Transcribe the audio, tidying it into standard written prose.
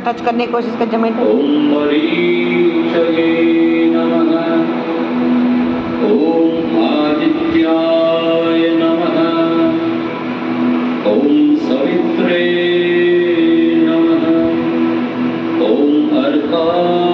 Touch करने की कोशिश कर जमीन पे। ओम मरीचये नमः। ओम आदित्याय नमः। ओम सवित्रे नमः। ओम अर्काय